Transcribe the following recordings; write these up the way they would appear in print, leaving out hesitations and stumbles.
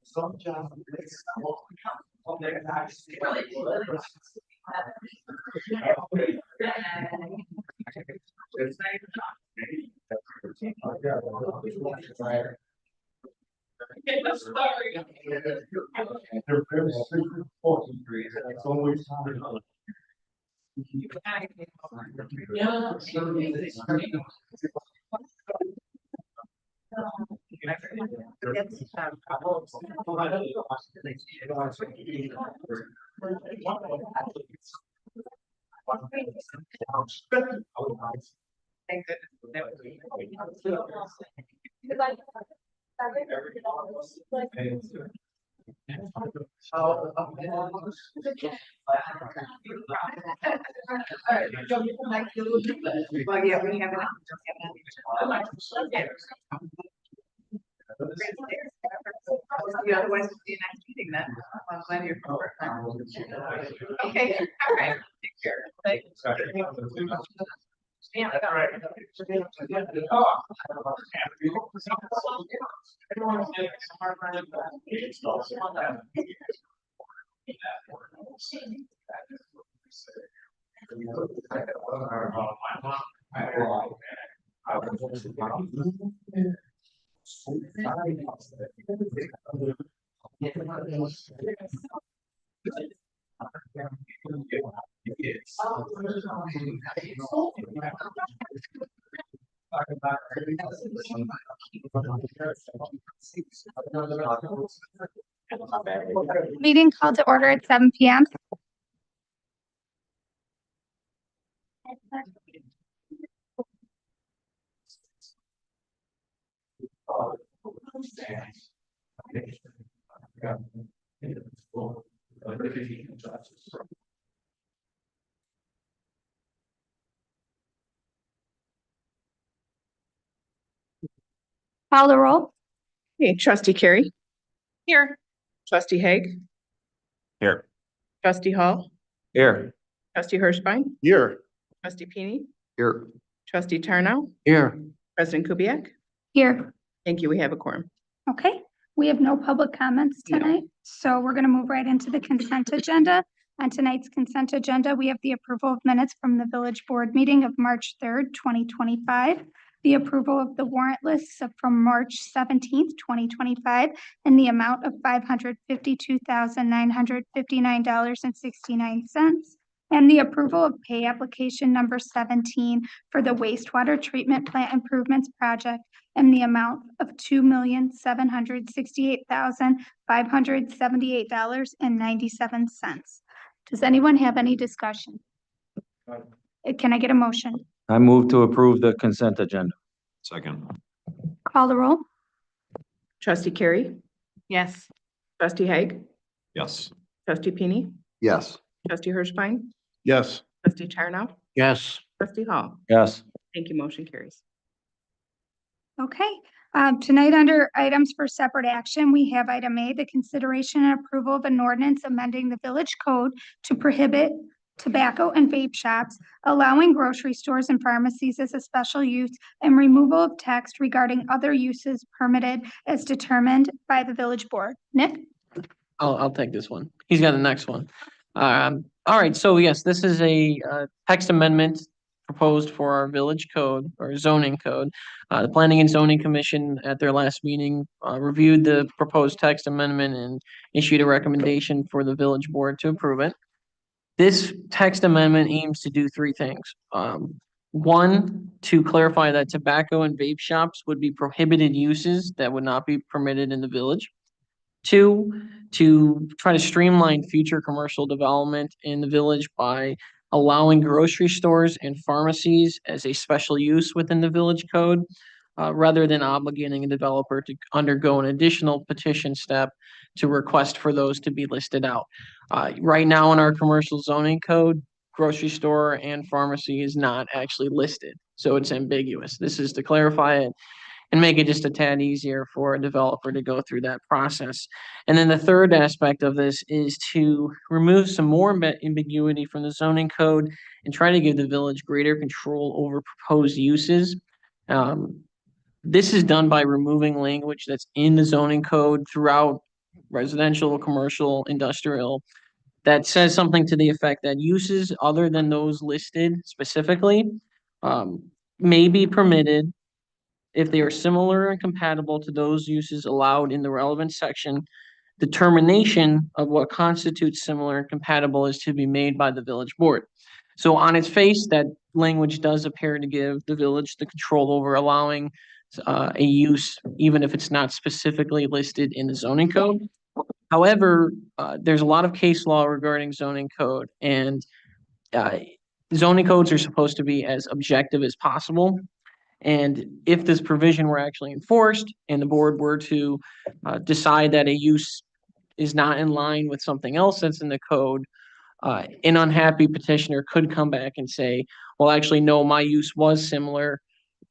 Some job. They're very important. It's always. Well, yeah, we have it. Yeah, otherwise we'll see you next meeting then. I'm glad you're for it. Okay, all right. Take care. Thanks. Yeah, all right. Meeting called to order at 7 p.m. Call the roll. Okay, trustee Carey, Here. trustee Haig, Here. trustee Hall, Here. trustee Hirschbein, Here. trustee Peony, Here. trustee Tarnow, Here. president Kubiak. Here. Thank you. We have a quorum. Okay, we have no public comments tonight, so we're gonna move right into the consent agenda. On tonight's consent agenda, we have the approval of minutes from the village board meeting of March 3rd, 2025. The approval of the warrant lists from March 17th, 2025, in the amount of $552,959.69. And the approval of pay application number 17 for the wastewater treatment plant improvements project in the amount of $2,768,578.97. Does anyone have any discussion? Can I get a motion? I move to approve the consent agenda. Second. Call the roll. Trustee Carey, Yes. trustee Haig, Yes. trustee Peony, Yes. trustee Hirschbein, Yes. trustee Tarnow, Yes. trustee Hall. Yes. Thank you. Motion carries. Okay, tonight under items for separate action, we have item A, the consideration and approval of an ordinance amending the village code to prohibit tobacco and vape shops, allowing grocery stores and pharmacies as a special use, and removal of text regarding other uses permitted as determined by the village board. Nick? I'll take this one. He's got the next one. All right, so yes, this is a text amendment proposed for our village code or zoning code. The Planning and Zoning Commission at their last meeting reviewed the proposed text amendment and issued a recommendation for the village board to approve it. This text amendment aims to do three things. One, to clarify that tobacco and vape shops would be prohibited uses that would not be permitted in the village. Two, to try to streamline future commercial development in the village by allowing grocery stores and pharmacies as a special use within the village code, rather than obligating a developer to undergo an additional petition step to request for those to be listed out. Right now in our commercial zoning code, grocery store and pharmacy is not actually listed, so it's ambiguous. This is to clarify it and make it just a tad easier for a developer to go through that process. And then the third aspect of this is to remove some more ambiguity from the zoning code and try to give the village greater control over proposed uses. This is done by removing language that's in the zoning code throughout residential, commercial, industrial, that says something to the effect that uses other than those listed specifically may be permitted if they are similar and compatible to those uses allowed in the relevant section. Determination of what constitutes similar and compatible is to be made by the village board. So on its face, that language does appear to give the village the control over allowing a use, even if it's not specifically listed in the zoning code. However, there's a lot of case law regarding zoning code, and zoning codes are supposed to be as objective as possible. And if this provision were actually enforced and the board were to decide that a use is not in line with something else that's in the code, an unhappy petitioner could come back and say, well, actually, no, my use was similar.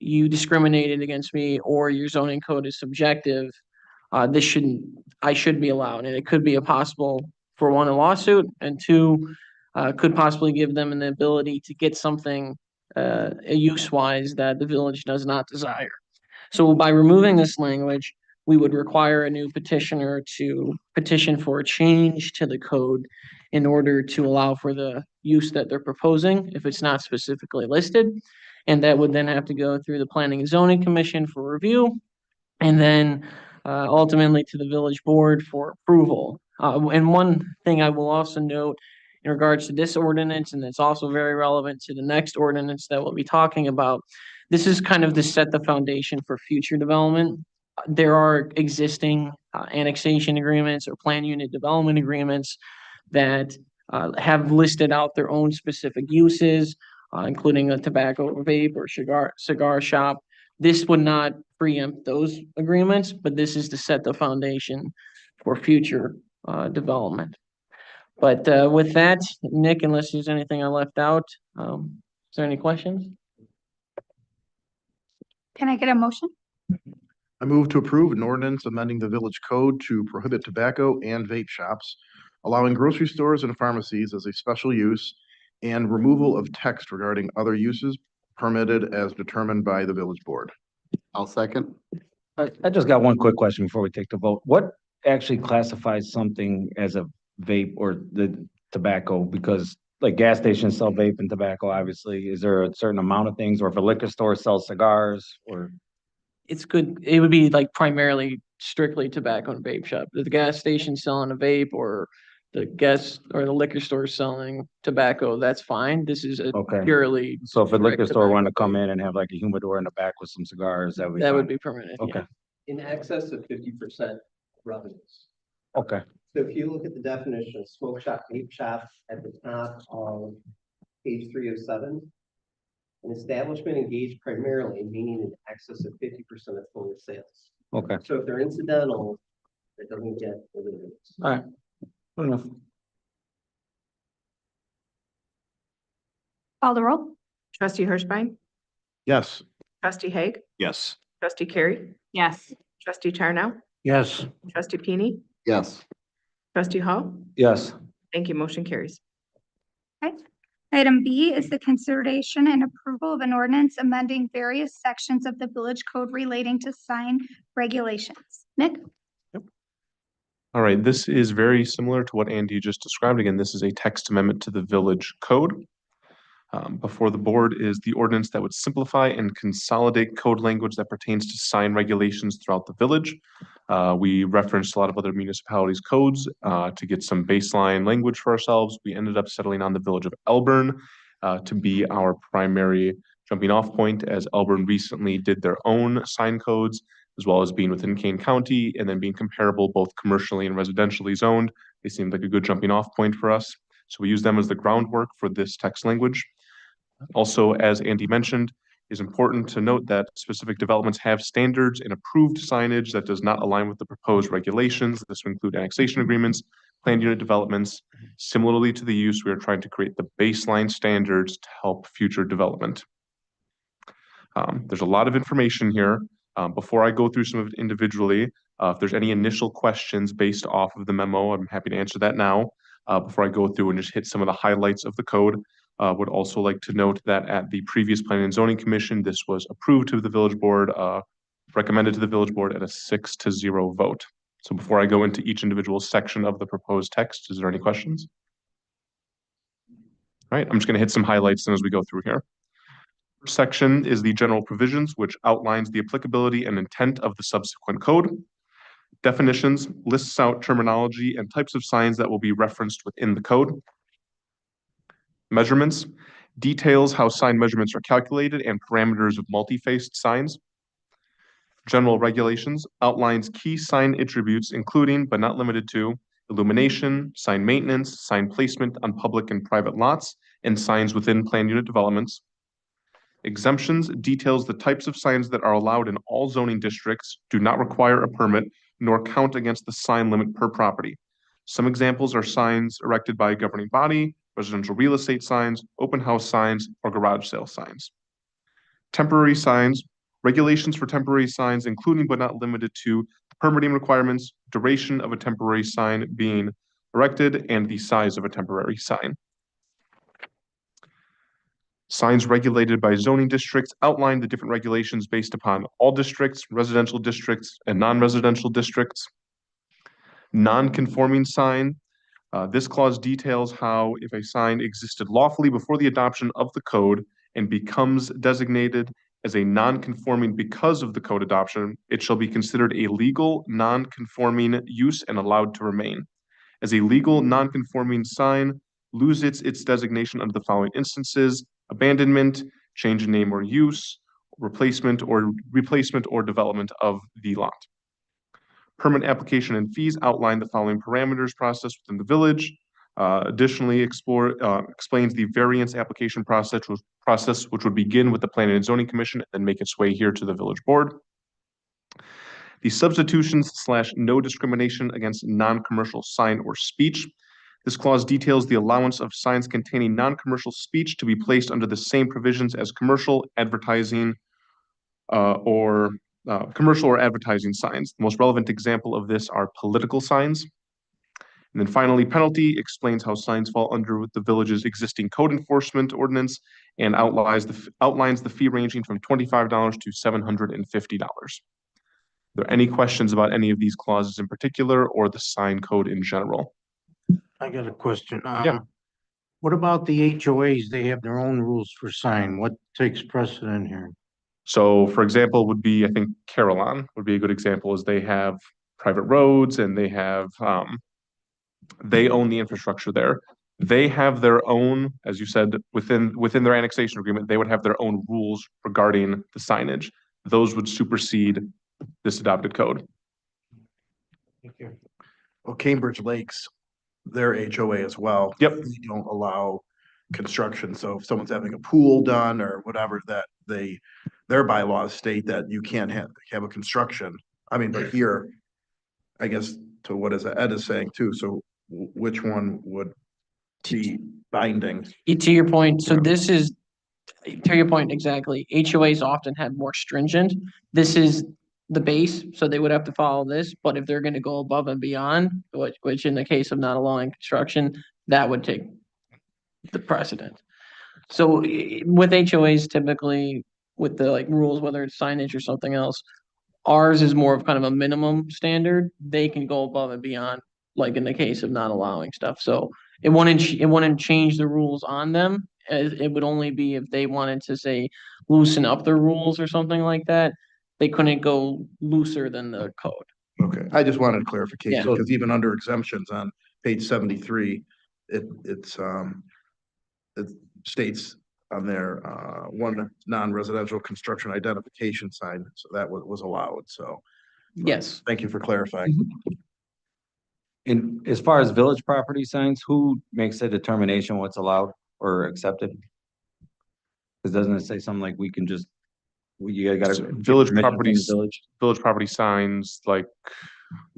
You discriminated against me, or your zoning code is subjective. I should be allowed. And it could be a possible, for one, a lawsuit, and two, could possibly give them an ability to get something use-wise that the village does not desire. So by removing this language, we would require a new petitioner to petition for a change to the code in order to allow for the use that they're proposing, if it's not specifically listed. And that would then have to go through the Planning and Zoning Commission for review, and then ultimately to the village board for approval. And one thing I will also note in regards to this ordinance, and it's also very relevant to the next ordinance that we'll be talking about, this is kind of to set the foundation for future development. There are existing annexation agreements or plan unit development agreements that have listed out their own specific uses, including a tobacco or vape or cigar shop. This would not preempt those agreements, but this is to set the foundation for future development. But with that, Nick, unless there's anything I left out, is there any questions? Can I get a motion? I move to approve an ordinance amending the village code to prohibit tobacco and vape shops, allowing grocery stores and pharmacies as a special use, and removal of text regarding other uses permitted as determined by the village board. I'll second. I just got one quick question before we take the vote. What actually classifies something as a vape or the tobacco? Because like gas stations sell vape and tobacco, obviously. Is there a certain amount of things, or if a liquor store sells cigars or? It's good. It would be like primarily strictly tobacco and vape shop. If the gas station selling a vape or the gas or the liquor store selling tobacco, that's fine. This is a Okay. purely, So if a liquor Direct store wanted to tobacco. come in and have like a humidor in the back with some cigars, that would be that would fine. be permitted. yeah. Okay, In excess of 50% revenues. okay, So if you look at the definition of smoke shop, vape shop at the top of page 307. An establishment engaged primarily, meaning in excess of 50% of total sales. okay. So if they're incidental, it doesn't get eliminated. All right. Good enough. Call the roll. Trustee Hirschbein, Yes. trustee Haig, Yes. trustee Carey, Yes. trustee Charnow, Yes. trustee Peony, Yes. trustee Hall. Yes. Thank you. Motion carries. Okay. Item B is the consideration and approval of an ordinance amending various sections of the village code relating to sign regulations. Nick? All right, this is very similar to what Andy just described. Again, this is a text amendment to the village code. Before the board is the ordinance that would simplify and consolidate code language that pertains to sign regulations throughout the village. We referenced a lot of other municipalities' codes to get some baseline language for ourselves. We ended up settling on the village of Elburn to be our primary jumping off point, as Elburn recently did their own sign codes, as well as being within Kane County and then being comparable both commercially and residentially zoned. They seemed like a good jumping off point for us. So we use them as the groundwork for this text language. Also, as Andy mentioned, it is important to note that specific developments have standards and approved signage that does not align with the proposed regulations. This will include annexation agreements, planned unit developments. Similarly to the use, we are trying to create the baseline standards to help future development. There's a lot of information here. Before I go through some of it individually, if there's any initial questions based off of the memo, I'm happy to answer that now. Before I go through and just hit some of the highlights of the code. Would also like to note that at the previous Planning and Zoning Commission, this was approved to the village board, recommended to the village board at a 6-0 vote. So before I go into each individual section of the proposed text, is there any questions? All right, I'm just going to hit some highlights as we go through here. First section is the general provisions, which outlines the applicability and intent of the subsequent code. Definitions lists out terminology and types of signs that will be referenced within the code. Measurements details how sign measurements are calculated and parameters of multi-faced signs. General regulations outlines key sign attributes, including but not limited to illumination, sign maintenance, sign placement on public and private lots, and signs within planned unit developments. Exemptions details the types of signs that are allowed in all zoning districts, do not require a permit, nor count against the sign limit per property. Some examples are signs erected by a governing body, residential real estate signs, open house signs, or garage sale signs. Temporary signs, regulations for temporary signs, including but not limited to permitting requirements, duration of a temporary sign being erected, and the size of a temporary sign. Signs regulated by zoning districts outline the different regulations based upon all districts, residential districts, and non-residential districts. Non-conforming sign. This clause details how if a sign existed lawfully before the adoption of the code and becomes designated as a non-conforming because of the code adoption, it shall be considered a legal non-conforming use and allowed to remain. As a legal non-conforming sign loses its designation under the following instances: abandonment, change in name or use, replacement or development of the lot. Permit application and fees outline the following parameters processed within the village. Additionally, explains the variance application process, which would begin with the Planning and Zoning Commission and then make its way here to the village board. The substitutions / no discrimination against non-commercial sign or speech. This clause details the allowance of signs containing non-commercial speech to be placed under the same provisions as commercial advertising commercial or advertising signs. The most relevant example of this are political signs. And then finally, penalty explains how signs fall under the village's existing code enforcement ordinance and outlines the fee ranging from $25 to $750. Are there any questions about any of these clauses in particular or the sign code in general? I got a question. Yeah. What about the HOAs? They have their own rules for sign. What takes precedent here? So for example, would be, I think Carillon would be a good example, is they have private roads and they have, they own the infrastructure there. They have their own, as you said, within their annexation agreement, they would have their own rules regarding the signage. Those would supersede this adopted code. Thank you. Well, Cambridge Lakes, their HOA as well. Yep. They don't allow construction. So if someone's having a pool done or whatever, that their bylaws state that you can't have a construction. I mean, but here, I guess to what Ed is saying too. So which one would be binding? To your point, so Yeah. this is, to your point, exactly. HOAs often have more stringent. This is the base, so they would have to follow this, but if they're gonna go above and beyond, which in the case of not allowing construction, that would take the precedent. So with HOAs, typically with the like rules, whether it's signage or something else, ours is more of kind of a minimum standard. They can go above and beyond, like in the case of not allowing stuff. So it wouldn't change the rules on them. It would only be if they wanted to say loosen up the rules or something like that. They couldn't go looser than the code. Okay, I just wanted clarification Yeah. because even under exemptions on page 73, it states on there, one non-residential construction identification sign, so that was allowed, so. Yes. Thank you for clarifying. And as far as village property signs, who makes the determination what's allowed or accepted? Because doesn't it say something like we can just, you gotta. get Village permission from the properties, Village? village property signs, like.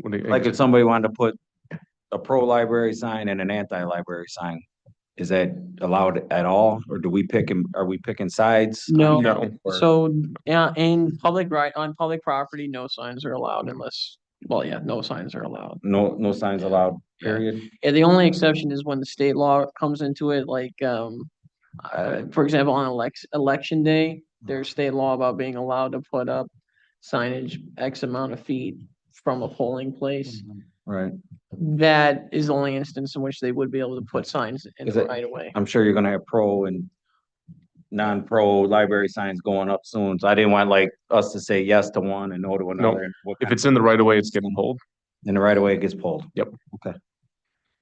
Like if somebody wanted to put a pro-library sign and an anti-library sign, is that allowed at all? Or do we pick, are we picking sides? No. Or- So, yeah, on public property, no signs are allowed unless, well, yeah, no signs are allowed. No signs allowed, Yeah. period? Yeah, the only exception is when the state law comes into it, like, For example, on election day, there's state law about being allowed to put up signage X amount of feet from a polling place. Right. That is the only instance in which they would be able to put signs in Is the it- right of way. I'm sure you're gonna have pro and non-pro library signs going up soon, so I didn't want like us to say yes to one and no to another. What If kind it's in the right of way, it's getting pulled. In the right of way, it gets pulled. Can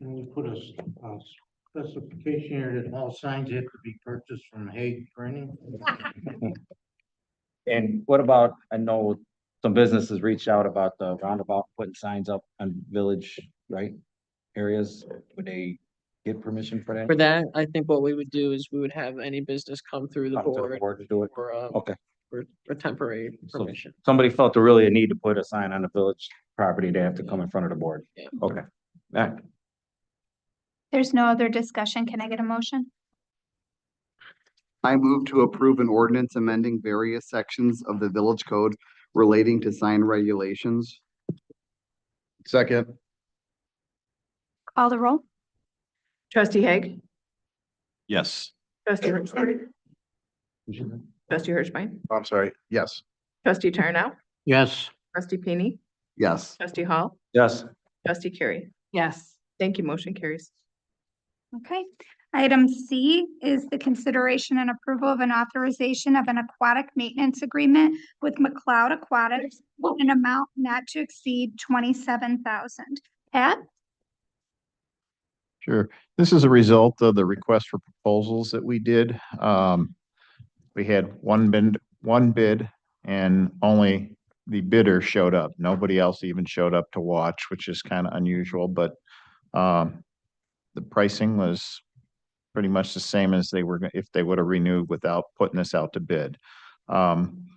we put a specification here that all signs have to be purchased from Hague Printing? And what about, I know some businesses reached out about the roundabout, putting signs up on village, right? Areas, would they get permission for that? For that, I think what we would do is we would have any business come through the Come to the board board to do it? for Okay. for temporary So- permission. Somebody felt really a need to put a sign on the village property, they have to come in front of the board. Yeah. Okay. Yeah. There's no other discussion. Can I get a motion? I move to approve an ordinance amending various sections of the village code relating to sign regulations. Second. Call the roll. Trustee Haig, Yes. trustee Hirschberg, trustee Hirschbein, I'm sorry. Yes. trustee Tarnow, Yes. trustee Pini, Yes. trustee Hall, Yes. trustee Carey. Yes. Thank you. Motion carries. Okay. Item C is the consideration and approval of an authorization of an aquatic maintenance agreement with McLeod Aquatics, an amount not to exceed 27,000. Pat? Sure. This is a result of the request for proposals that we did. We had one bid and only the bidder showed up. Nobody else even showed up to watch, which is kind of unusual, but the pricing was pretty much the same as they were, if they would have renewed without putting this out to bid. I'm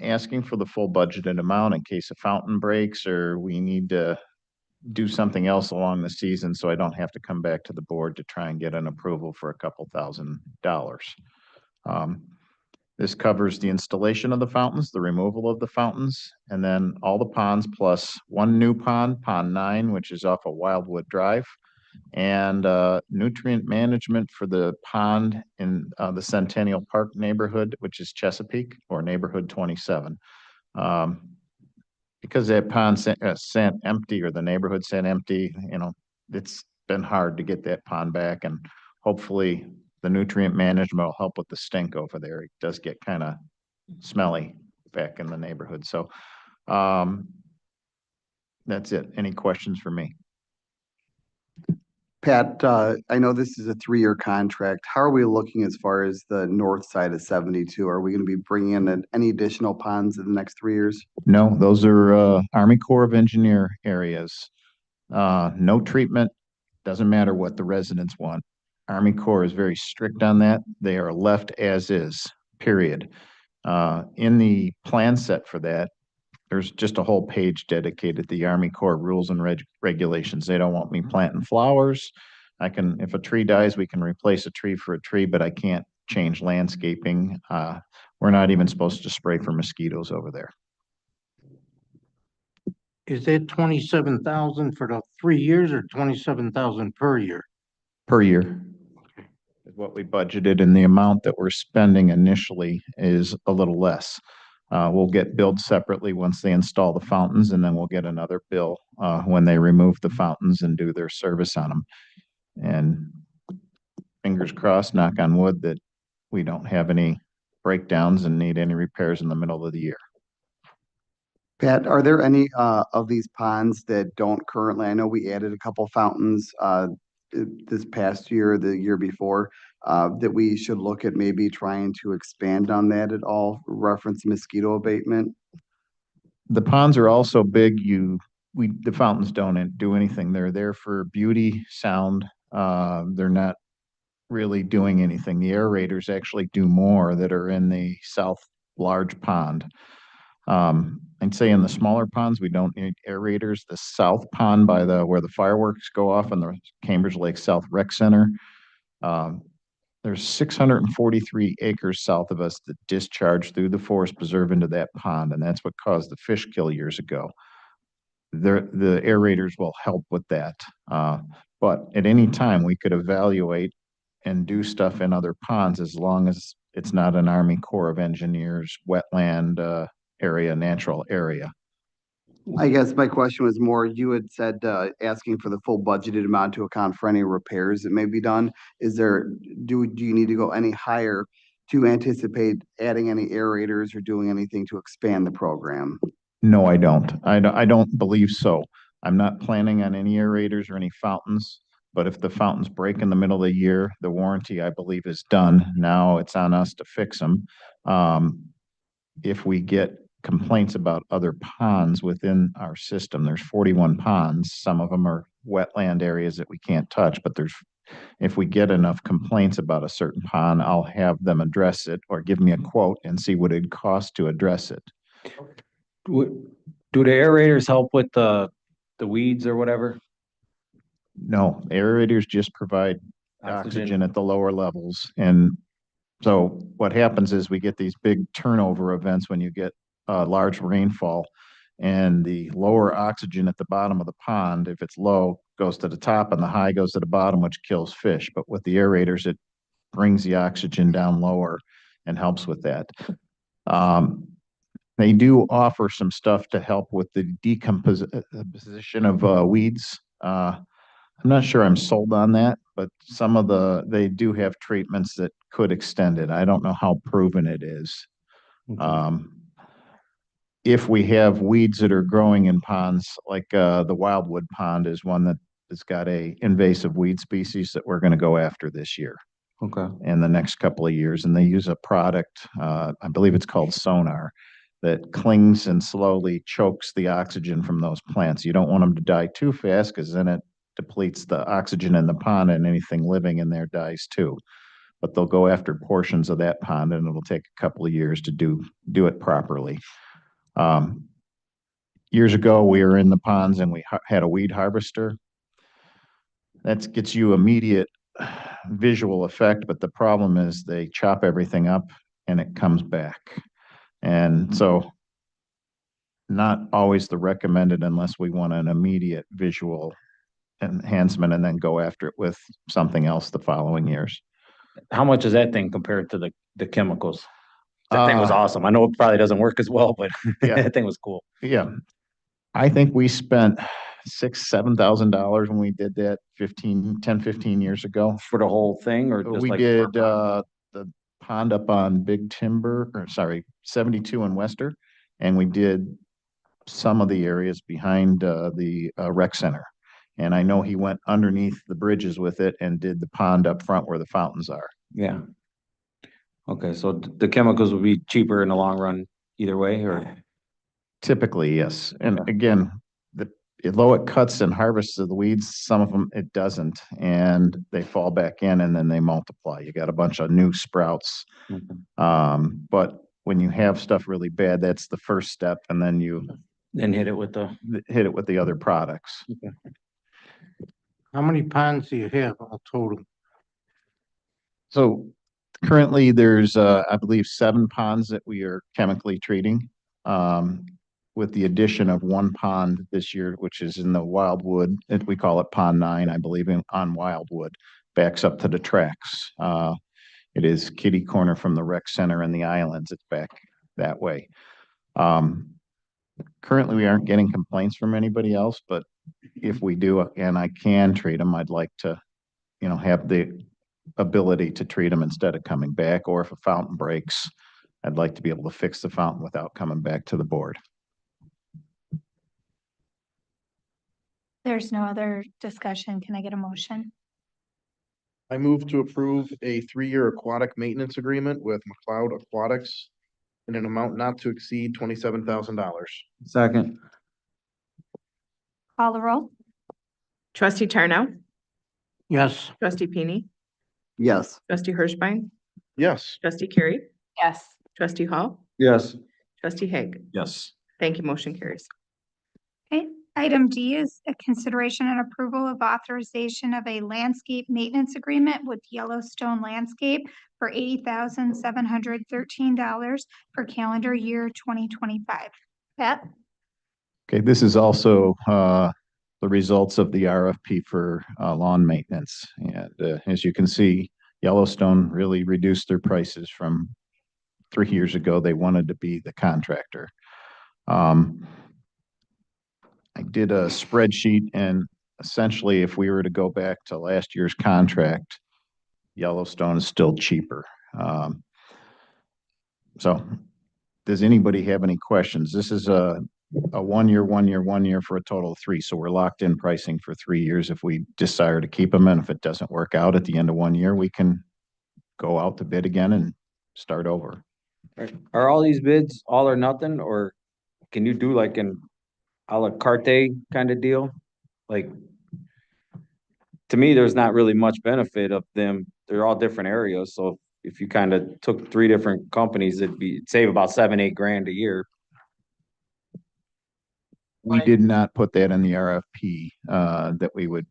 asking for the full budgeted amount in case a fountain breaks or we need to do something else along the season, so I don't have to come back to the board to try and get an approval for a couple $1,000s. This covers the installation of the fountains, the removal of the fountains, and then all the ponds plus one new pond, Pond 9, which is off of Wildwood Drive, and nutrient management for the pond in the Centennial Park neighborhood, which is Chesapeake, or neighborhood 27. Because that pond sat empty, or the neighborhood sat empty, it's been hard to get that pond back, and hopefully the nutrient management will help with the stink over there. It does get kind of smelly back in the neighborhood. So that's it. Any questions for me? Pat, I know this is a 3-year contract. How are we looking as far as the north side of 72? Are we going to be bringing in any additional ponds in the next 3 years? No, those are Army Corps of Engineer areas. No treatment, doesn't matter what the residents want. Army Corps is very strict on that. They are left as is, period. In the plan set for that, there's just a whole page dedicated to the Army Corps rules and regulations. They don't want me planting flowers. If a tree dies, we can replace a tree for a tree, but I can't change landscaping. We're not even supposed to spray for mosquitoes over there. Is that 27,000 for the 3 years or 27,000 per year? Per year. Is what we budgeted, and the amount that we're spending initially is a little less. We'll get billed separately once they install the fountains, and then we'll get another bill when they remove the fountains and do their service on them. And fingers crossed, knock on wood, that we don't have any breakdowns and need any repairs in the middle of the year. Pat, are there any of these ponds that don't currently, I know we added a couple fountains this past year, the year before, that we should look at maybe trying to expand on that at all, reference mosquito abatement? The ponds are also big. The fountains don't do anything. They're there for beauty, sound. They're not really doing anything. The aerators actually do more that are in the south large pond. I'd say in the smaller ponds, we don't need aerators. The south pond by where the fireworks go off in the Cambridge Lake South Rec Center, there's 643 acres south of us that discharge through the forest preserve into that pond, and that's what caused the fish kill years ago. The aerators will help with that. But at any time, we could evaluate and do stuff in other ponds as long as it's not an Army Corps of Engineers wetland, area, natural area. I guess my question was more, you had said, asking for the full budgeted amount to account for any repairs that may be done. Is there, do you need to go any higher to anticipate adding any aerators or doing anything to expand the program? No, I don't. I don't believe so. I'm not planning on any aerators or any fountains, but if the fountains break in the middle of the year, the warranty, I believe, is done. Now it's on us to fix them. If we get complaints about other ponds within our system, there's 41 ponds. Some of them are wetland areas that we can't touch, but if we get enough complaints about a certain pond, I'll have them address it or give me a quote and see what it'd cost to address it. Do the aerators help with the weeds or whatever? No, aerators just provide oxygen at the lower levels. And so what happens is we get these big turnover events when you get large rainfall, and the lower oxygen at the bottom of the pond, if it's low, goes to the top, and the high goes to the bottom, which kills fish. But with the aerators, it brings the oxygen down lower and helps with that. They do offer some stuff to help with the decomposition of weeds. I'm not sure I'm sold on that, but they do have treatments that could extend it. I don't know how proven it is. If we have weeds that are growing in ponds, like the Wildwood Pond is one that has got a invasive weed species that we're going to go after this year. Okay. In the next couple of years. And they use a product, I believe it's called Sonar, that clings and slowly chokes the oxygen from those plants. You don't want them to die too fast because then it depletes the oxygen in the pond and anything living in there dies too. But they'll go after portions of that pond and it'll take a couple of years to do it properly. Years ago, we were in the ponds and we had a weed harvester. That gets you immediate visual effect, but the problem is they chop everything up and it comes back. And so not always the recommended unless we want an immediate visual enhancement and then go after it with something else the following years. How much is that thing compared to the chemicals? That thing was awesome. I know it probably doesn't work as well, but Yeah. that thing was cool. Yeah. I think we spent $6,000-7,000 when we did that 15 years ago. For the whole thing or just We like? did the pond up on Big Timber, 72 in Wester, and we did some of the areas behind the rec center. And I know he went underneath the bridges with it and did the pond up front where the fountains are. Yeah. Okay, so the chemicals would be cheaper in the long run either way, or? Typically, yes. And again, though it cuts and harvests the weeds, some of them it doesn't, and they fall back in and then they multiply. You got a bunch of new sprouts. But when you have stuff really bad, that's the first step, and then you Then hit it with the other products. How many ponds do you have all total? So currently there's, I believe, 7 ponds that we are chemically treating, with the addition of one pond this year, which is in the Wildwood. We call it Pond 9, I believe, on Wildwood, backs up to the tracks. It is kitty corner from the rec center and the islands. It's back that way. Currently, we aren't getting complaints from anybody else, but if we do, and I can treat them, I'd like to, have the ability to treat them instead of coming back. Or if a fountain breaks, I'd like to be able to fix the fountain without coming back to the board. There's no other discussion. Can I get a motion? I move to approve a 3-year aquatic maintenance agreement with McLeod Aquatics in an amount not to exceed $27,000. Second. Call the roll. Trustee Tarnow, Yes. trustee Pini, Yes. trustee Hirschbein, Yes. trustee Carey, Yes. trustee Hall, Yes. trustee Haig. Yes. Thank you. Motion carries. Okay, item D is a consideration and approval of authorization of a landscape maintenance agreement with Yellowstone Landscape for $80,713 for calendar year 2025. Pat? Okay, this is also the results of the RFP for lawn maintenance. And as you can see, Yellowstone really reduced their prices from 3 years ago. They wanted to be the contractor. I did a spreadsheet, and essentially, if we were to go back to last year's contract, Yellowstone is still cheaper. So does anybody have any questions? This is a 1 year, 1 year, 1 year for a total of 3. So we're locked in pricing for 3 years if we desire to keep them. And if it doesn't work out at the end of 1 year, we can go out to bid again and start over. Right. Are all these bids all or nothing, or can you do like an à la carte kind of deal? Like, to me, there's not really much benefit of them. They're all different areas, so if you kind of took 3 different companies, it'd save about 7-8 grand a year. We did not put that in the RFP, that we would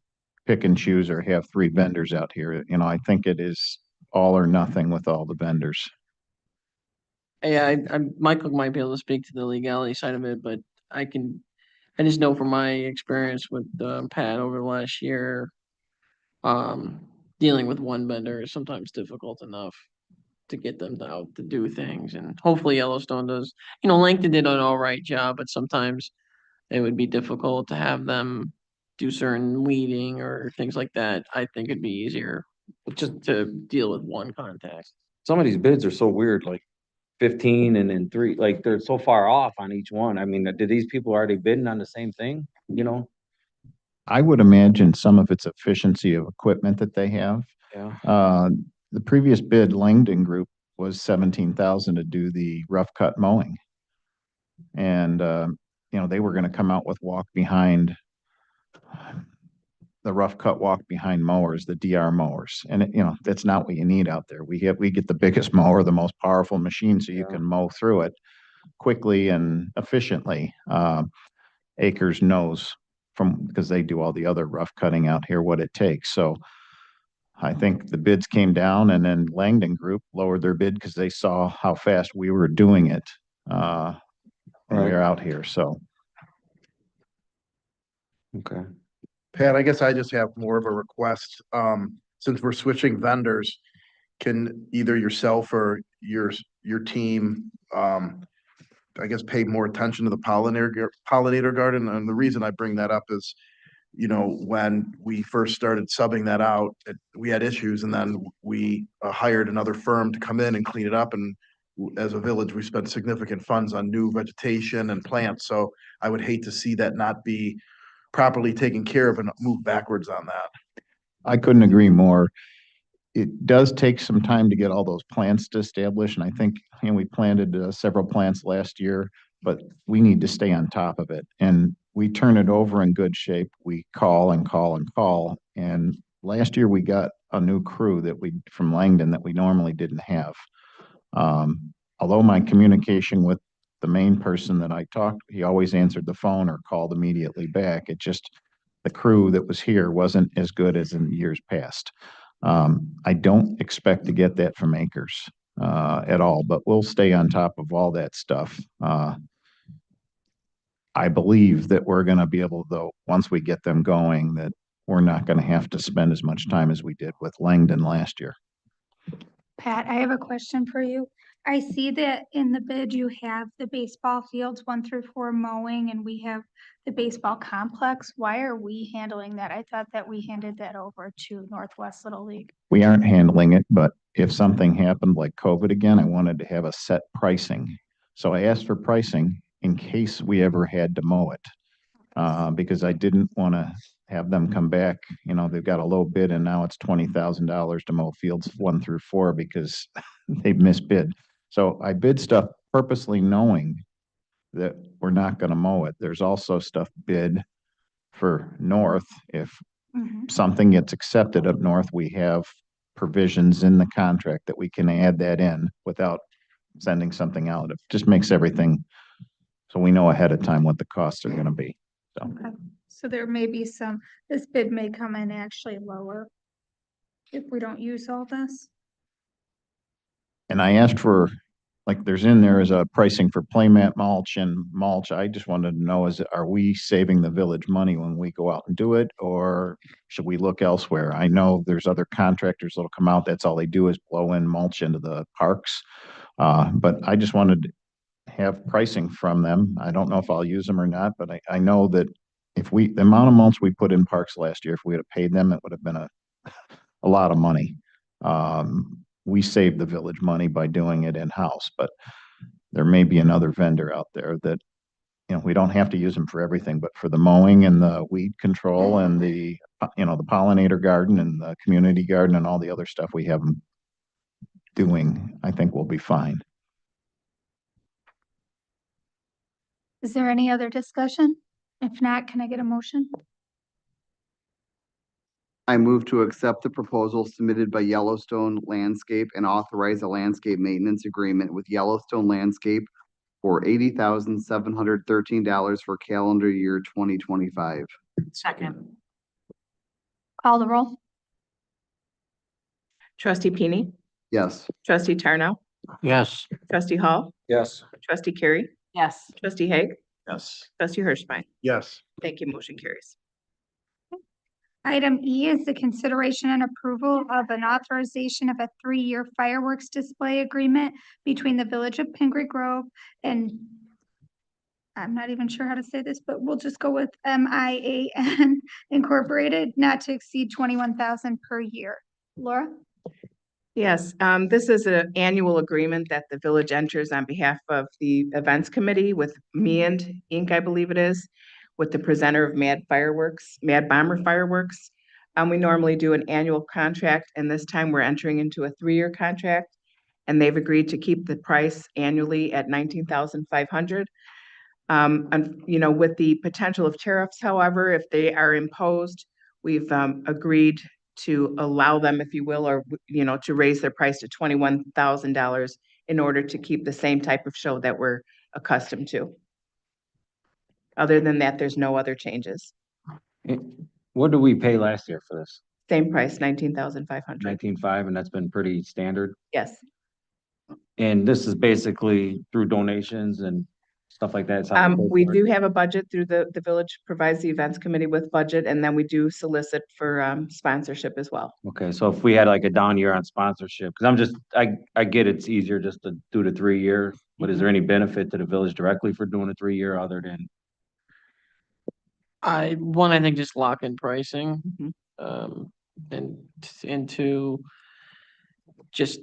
pick and choose or have 3 vendors out here. You know, I think it is all or nothing with all the vendors. Yeah, Michael might be able to speak to the legality side of it, but I just know from my experience with Pat over the last year, dealing with one vendor is sometimes difficult enough to get them out to do things, and hopefully Yellowstone does. You know, Langton did an all right job, but sometimes it would be difficult to have them do certain weeding or things like that. I think it'd be easier just to deal with one contact. Some of these bids are so weird, like 15 and then 3, like they're so far off on each one. I mean, did these people already bidding on the same thing, you know? I would imagine some of it's efficiency of equipment that they have. Yeah. The previous bid, Langdon Group, was 17,000 to do the rough cut mowing. And, you know, they were gonna come out with the rough cut walk behind mowers, the DR mowers. And you know, that's not what you need out there. We get the biggest mower, the most powerful machine, so you can mow through it quickly and efficiently. Acres knows because they do all the other rough cutting out here, what it takes. So I think the bids came down, and then Langdon Group lowered their bid because they saw how fast we were doing it, when we were out here. So. Okay. Pat, I guess I just have more of a request. Since we're switching vendors, can either yourself or your team, I guess, pay more attention to the pollinator garden? And the reason I bring that up is, you know, when we first started subbing that out, we had issues, and then we hired another firm to come in and clean it up. And as a village, we spent significant funds on new vegetation and plants. So I would hate to see that not be properly taken care of and move backwards on that. I couldn't agree more. It does take some time to get all those plants to establish, and I think, you know, we planted several plants last year, but we need to stay on top of it. And we turn it over in good shape. We call and call and call. And last year we got a new crew from Langdon that we normally didn't have. Although my communication with the main person that I talked, he always answered the phone or called immediately back. It just, the crew that was here wasn't as good as in years past. I don't expect to get that from Acres at all, but we'll stay on top of all that stuff. I believe that we're going to be able, though, once we get them going, that we're not going to have to spend as much time as we did with Langdon last year. Pat, I have a question for you. I see that in the bid, you have the baseball fields 1 through 4 mowing, and we have the baseball complex. Why are we handling that? I thought that we handed that over to Northwest Little League. We aren't handling it, but if something happened like COVID again, I wanted to have a set pricing. So I asked for pricing in case we ever had to mow it, because I didn't want to have them come back. You know, they've got a low bid, and now it's $20,000 to mow fields 1 through 4 because they've misbid. So I bid stuff purposely knowing that we're not going to mow it. There's also stuff bid for north. If something gets accepted up north, we have provisions in the contract that we can add that in without sending something out. It just makes everything so we know ahead of time what the costs are going to be. So. Okay. So there may be this bid may come in actually lower if we don't use all this. And I asked for like there's in there is a pricing for playmat mulch and mulch. I just wanted to know, are we saving the village money when we go out and do it? Or should we look elsewhere? I know there's other contractors that'll come out. That's all they do is blow in mulch into the parks. But I just wanted to have pricing from them. I don't know if I'll use them or not, but I know that if the amount of mulch we put in parks last year, if we had paid them, it would have been a lot of money. We saved the village money by doing it in-house, but there may be another vendor out there that, we don't have to use them for everything, but for the mowing and the weed control and the pollinator garden and the community garden and all the other stuff we have them doing, I think we'll be fine. Is there any other discussion? If not, can I get a motion? I move to accept the proposal submitted by Yellowstone Landscape and authorize a landscape maintenance agreement with Yellowstone Landscape for $80,713 for calendar year 2025. Second. Call the roll. Trustee Pini, Yes. trustee Tarno, Yes. trustee Hall, Yes. trustee Carey. Yes. Trustee Haig, Yes. trustee Hirschbein. Yes. Thank you. Motion carries. Item E is the consideration and approval of an authorization of a 3-year fireworks display agreement between the Village of Pingree Grove and I'm not even sure how to say this, but we'll just go with MIAN Incorporated, not to exceed 21,000 per year. Laura? Yes, this is an annual agreement that the village enters on behalf of the events committee with Meand Inc., I believe it is, with the presenter of Mad Bomber Fireworks. We normally do an annual contract, and this time we're entering into a 3-year contract, and they've agreed to keep the price annually at $19,500. And, with the potential of tariffs, however, if they are imposed, we've agreed to allow them, if you will, or, to raise their price to $21,000 in order to keep the same type of show that we're accustomed to. Other than that, there's no other changes. What did we pay last year for this? Same price, $19,500. 19.5, and that's been pretty standard. Yes. And this is basically through donations and stuff like that. It's how they pay We for it. do have a budget through the village provides the events committee with budget, and then we do solicit for sponsorship as well. Okay, so if we had like a down year on sponsorship, because I get it's easier just to do the 3-year, but is there any benefit to the village directly for doing a 3-year other than? I think just lock in pricing, and two, just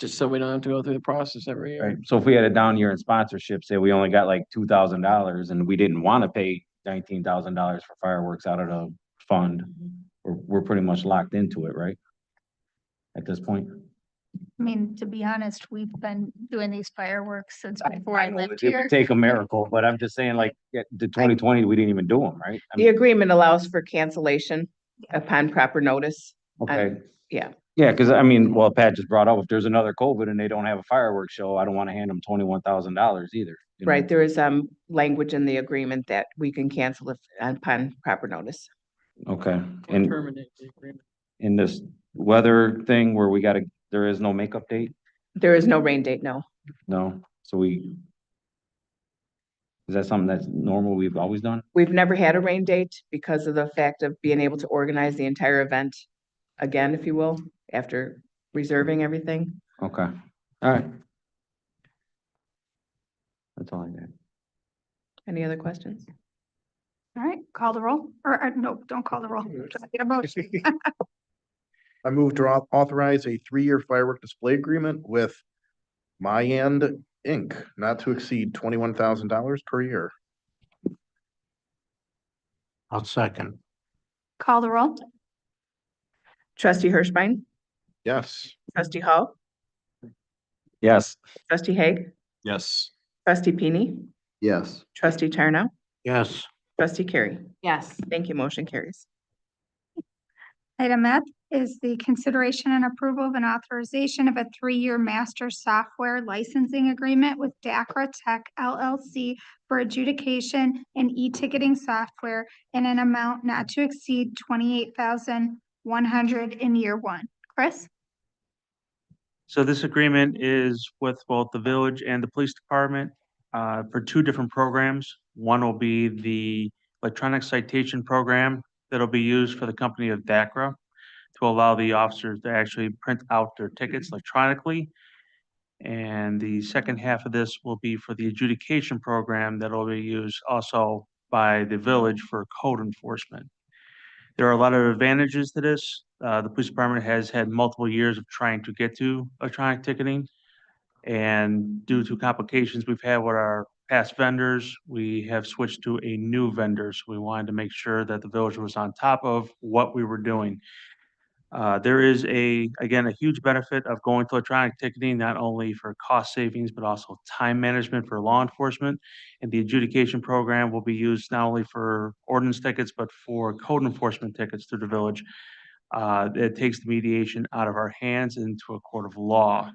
so we don't have to go through the process every year. Right, so if we had a down year in sponsorship, say we only got like $2,000 and we didn't want to pay $19,000 for fireworks out of the fund, we're pretty much locked into it, right? At this point? I mean, to be honest, we've been doing these fireworks since before I lived It here. would take a miracle, but I'm just saying like, the 2020, we didn't even do them, right? I The mean, agreement allows for cancellation upon proper notice. okay. Yeah. Yeah, because I mean, well, Pat just brought up, if there's another COVID and they don't have a fireworks show, I don't want to hand them $21,000 either. you know? Right, there is language in the agreement that we can cancel if upon proper notice. Okay, Or and terminate the agreement. in this weather thing where there is no makeup date? There is no rain date, no. No, so is that something that's normal, we've always done? We've never had a rain date because of the fact of being able to organize the entire event again, if you will, after reserving everything. Okay, all right. That's all I got. Any other questions? All right, call the roll, or no, don't call the roll. Just get a motion. I move to authorize a 3-year firework display agreement with Myand Inc., not to exceed $21,000 per year. I'll second. Call the roll. Trustee Hirschbein, Yes. trustee Hall, Yes. trustee Haig, Yes. trustee Pini, Yes. trustee Tarno, Yes. trustee Carey. Yes. Thank you. Motion carries. Item F is the consideration and approval of an authorization of a 3-year master software licensing agreement with DACRA Tech LLC for adjudication and e-ticketing software in an amount not to exceed $28,100 in year 1. Chris? So this agreement is with both the village and the police department for two different programs. One will be the electronic citation program that'll be used for the company of DACRA to allow the officers to actually print out their tickets electronically. And the second half of this will be for the adjudication program that will be used also by the village for code enforcement. There are a lot of advantages to this. The police department has had multiple years of trying to get to electronic ticketing. And due to complications we've had with our past vendors, we have switched to a new vendor. So we wanted to make sure that the village was on top of what we were doing. There is again, a huge benefit of going to electronic ticketing, not only for cost savings, but also time management for law enforcement. And the adjudication program will be used not only for ordinance tickets, but for code enforcement tickets through the village. It takes the mediation out of our hands into a court of law.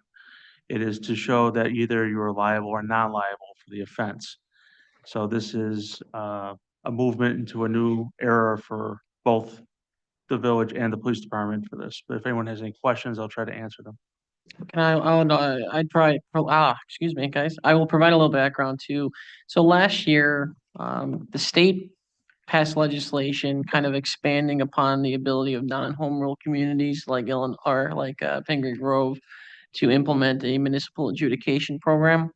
It is to show that either you are liable or non-liable for the offense. So this is a movement into a new era for both the village and the police department for this. But if anyone has any questions, I'll try to answer them. Can I try, excuse me, guys. I will provide a little background too. So last year, the state passed legislation kind of expanding upon the ability of non-home rule communities like Illinois, or like Pingree Grove, to implement a municipal adjudication program.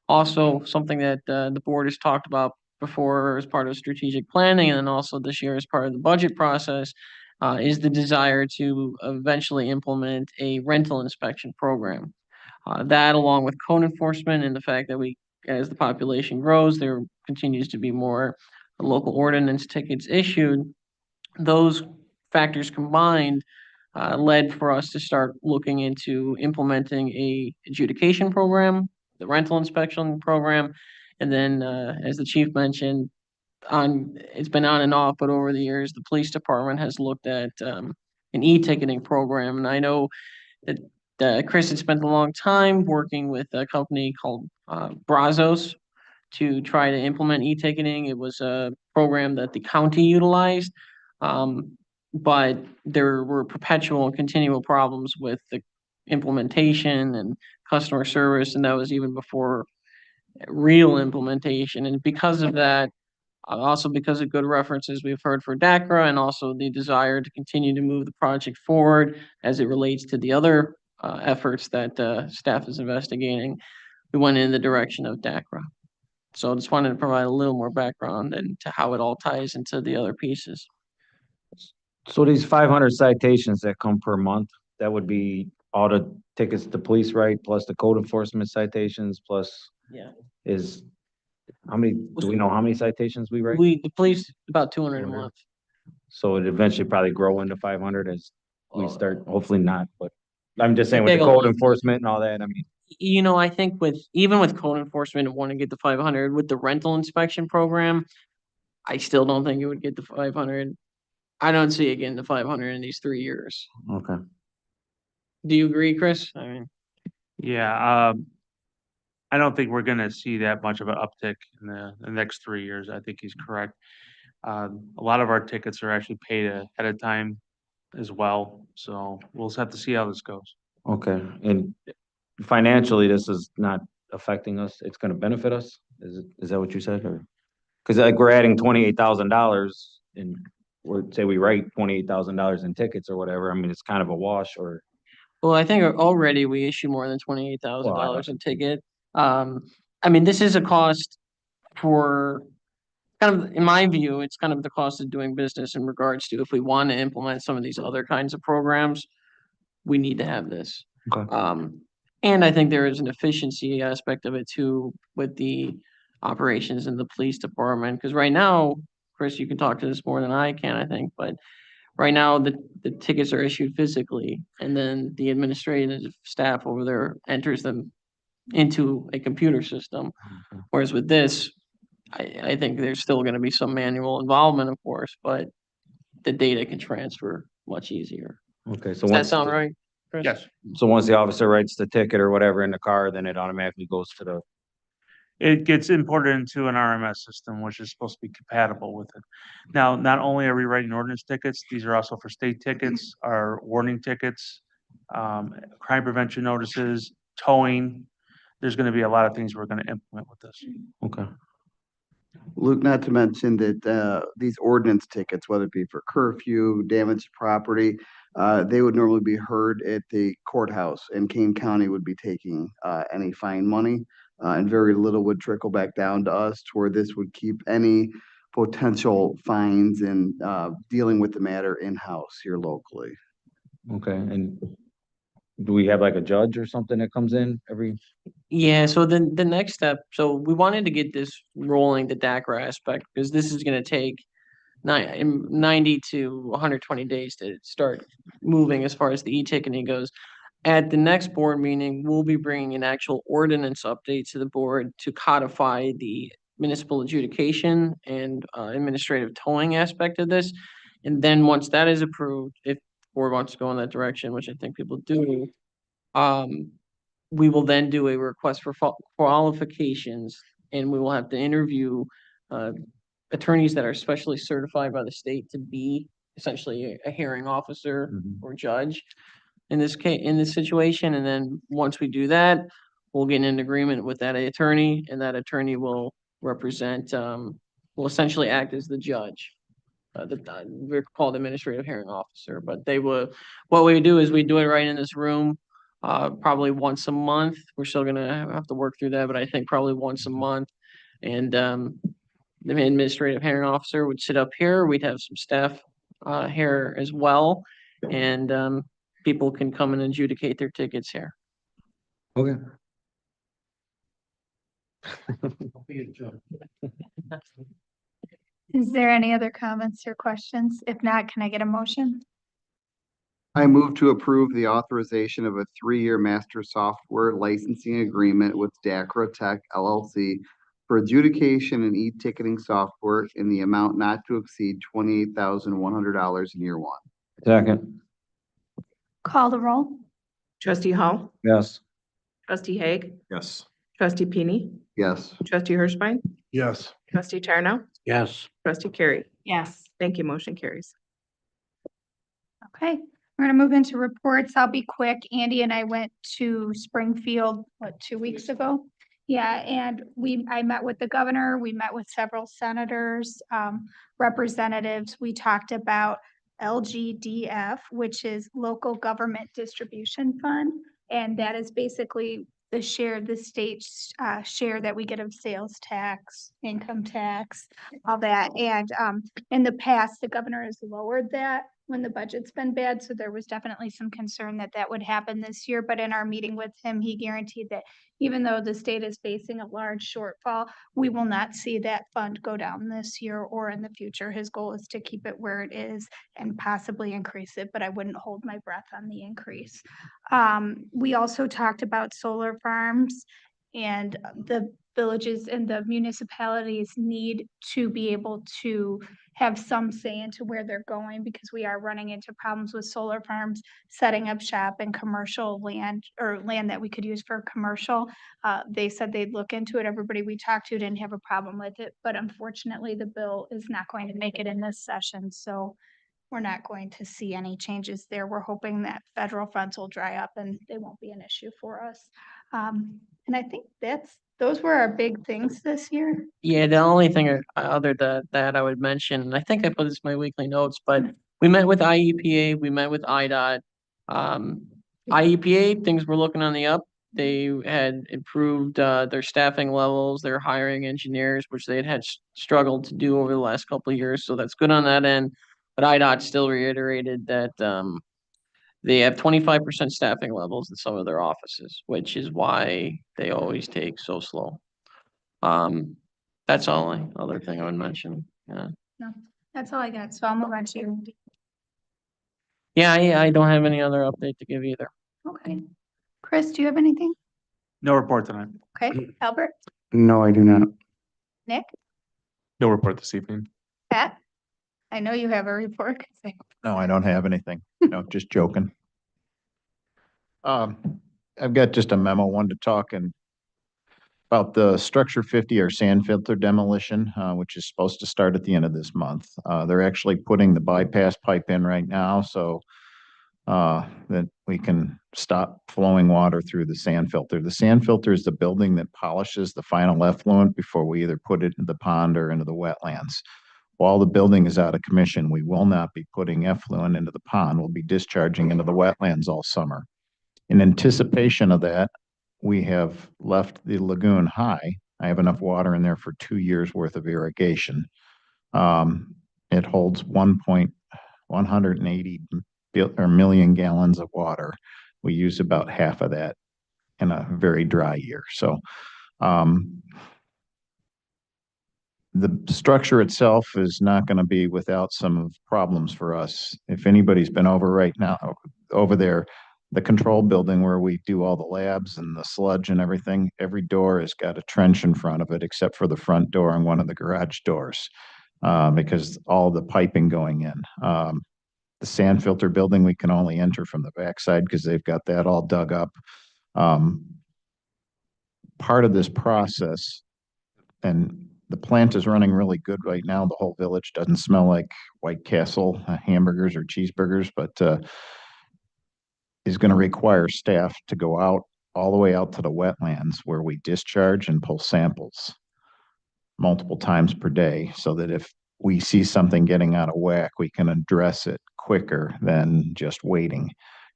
Also, something that the board has talked about before as part of strategic planning, and then also this year as part of the budget process, is the desire to eventually implement a rental inspection program. That, along with code enforcement and the fact that as the population grows, there continues to be more local ordinance tickets issued. Those factors combined led for us to start looking into implementing a adjudication program, the rental inspection program, and then, as the chief mentioned, it's been on and off, but over the years, the police department has looked at an e-ticketing program. And I know that Chris had spent a long time working with a company called Brazos to try to implement e-ticketing. It was a program that the county utilized, but there were perpetual and continual problems with the implementation and customer service, and that was even before real implementation. And because of that, also because of good references we've heard for DACRA, and also the desire to continue to move the project forward as it relates to the other efforts that staff is investigating, we went in the direction of DACRA. So I just wanted to provide a little more background into how it all ties into the other pieces. So these 500 citations that come per month, that would be all the tickets to police, right? Plus the code enforcement citations, plus Yeah. How many, do we know how many citations we write? The police, about 200 a month. So it eventually probably grow into 500 as we Oh. start, hopefully not, but I'm just saying with Take the a code look. enforcement and all that, I mean, I think even with code enforcement, want to get the 500 with the rental inspection program, I still don't think it would get to 500. I don't see it getting to 500 in these 3 years. okay. Do you agree, Chris? I mean, Yeah, I don't think we're gonna see that much of an uptick in the next 3 years. I think he's correct. A lot of our tickets are actually paid ahead of time as well, so we'll just have to see how this goes. Okay, and financially, this is not affecting us, it's gonna benefit us? Is that what you said, or? Cause like we're adding $28,000 and say we write $28,000 in tickets or whatever, I mean, it's kind of a wash or, well, I think already we issue more than $28,000 a ticket. I mean, this is a cost for kind of, in my view, it's kind of the cost of doing business in regards to if we want to implement some of these other kinds of programs, we need to have this. Okay. And I think there is an efficiency aspect of it too with the operations in the police department. Because right now, Chris, you can talk to this more than I can, I think, but right now the tickets are issued physically, and then the administrative staff over there enters them into a computer system. Whereas with this, I think there's still going to be some manual involvement, of course, but the data can transfer much easier. okay, so Does that once, sound right, Chris? Yes, so once the officer writes the ticket or whatever in the car, then it automatically goes to the, it gets imported into an RMS system, which is supposed to be compatible with it. Now, not only are we writing ordinance tickets, these are also for state tickets, our warning tickets, crime prevention notices, towing. There's gonna be a lot of things we're gonna implement with this. Okay. Luke, not to mention that these ordinance tickets, whether it be for curfew, damage to property, they would normally be heard at the courthouse, and Kane County would be taking any fine money, and very little would trickle back down to us, to where this would keep any potential fines and dealing with the matter in-house here locally. Okay, and do we have like a judge or something that comes in every? Yeah, so then the next step, so we wanted to get this rolling, the DACRA aspect, because this is gonna take 90 to 120 days to start moving as far as the e-ticketing goes. At the next board meeting, we'll be bringing an actual ordinance update to the board to codify the municipal adjudication and administrative towing aspect of this. And then once that is approved, if the board wants to go in that direction, which I think people do, we will then do a request for qualifications, and we will have to interview attorneys that are specially certified by the state to be essentially a hearing officer or judge in this case, in this situation. And then once we do that, we'll get an agreement with that attorney, and that attorney will represent, will essentially act as the judge. We're called administrative hearing officer, but they will, what we do is we do it right in this room, probably once a month. We're still gonna have to work through that, but I think probably once a month. And, the administrative hearing officer would sit up here. We'd have some staff, here as well. And, people can come and adjudicate their tickets here. Okay. Don't be a jerk. Is there any other comments or questions? If not, can I get a motion? I move to approve the authorization of a 3-year master software licensing agreement with DACRA Tech LLC for adjudication and e-ticketing software in the amount not to exceed $28,100 in year 1. Second, Call the roll. Trustee Hall, yes. trustee Haig, Yes. trustee Pini, Yes. trustee Hirschbein, Yes. trustee Tarno, Yes. trustee Carey. Yes. Thank you. Motion carries. Okay, we're gonna move into reports. I'll be quick. Andy and I went to Springfield, 2 weeks ago? Yeah, and I met with the governor, we met with several senators, representatives. We talked about LGDF, which is Local Government Distribution Fund. And that is basically the share, the state's share that we get of sales tax, income tax, all that. And in the past, the governor has lowered that when the budget's been bad. So there was definitely some concern that that would happen this year. But in our meeting with him, he guaranteed that even though the state is facing a large shortfall, we will not see that fund go down this year or in the future. His goal is to keep it where it is and possibly increase it, but I wouldn't hold my breath on the increase. We also talked about solar farms, and the villages and the municipalities need to be able to have some say into where they're going, because we are running into problems with solar farms setting up shop in commercial land, or land that we could use for commercial. They said they'd look into it. Everybody we talked to didn't have a problem with it, but unfortunately the bill is not going to make it in this session. So we're not going to see any changes there. We're hoping that federal funds will dry up and they won't be an issue for us. And I think those were our big things this year. Yeah, the only thing other than that I would mention, and I think I put this in my weekly notes, but we met with IEPA, we met with IDOT. IEPA, things were looking on the up. They had improved their staffing levels, their hiring engineers, which they had struggled to do over the last couple of years. So that's good on that end. But IDOT still reiterated that they have 25% staffing levels in some of their offices, which is why they always take so slow. That's all other thing I would mention. Yeah. No, that's all I got. So I'll move on to you. Yeah, I don't have any other update to give either. Okay. Chris, do you have anything? No report tonight. Okay, Albert, No, I do not. Nick, No report this evening. Pat? I know you have a report. No, I don't have anything. No, just joking. I've got just a memo, wanted to talk about the Structure 50 or sand filter demolition, which is supposed to start at the end of this month. They're actually putting the bypass pipe in right now, so that we can stop flowing water through the sand filter. The sand filter is the building that polishes the final effluent before we either put it into the pond or into the wetlands. While the building is out of commission, we will not be putting effluent into the pond. We'll be discharging into the wetlands all summer. In anticipation of that, we have left the lagoon high. I have enough water in there for 2 years worth of irrigation. It holds 180 million gallons of water. We use about half of that in a very dry year. So, the structure itself is not going to be without some problems for us. If anybody's been over there, the control building where we do all the labs and the sludge and everything, every door has got a trench in front of it except for the front door and one of the garage doors, because all the piping going in. The sand filter building, we can only enter from the backside because they've got that all dug up. Part of this process, and the plant is running really good right now. The whole village doesn't smell like White Castle hamburgers or cheeseburgers, but is going to require staff to go out all the way out to the wetlands where we discharge and pull samples multiple times per day, so that if we see something getting out of whack, we can address it quicker than just waiting.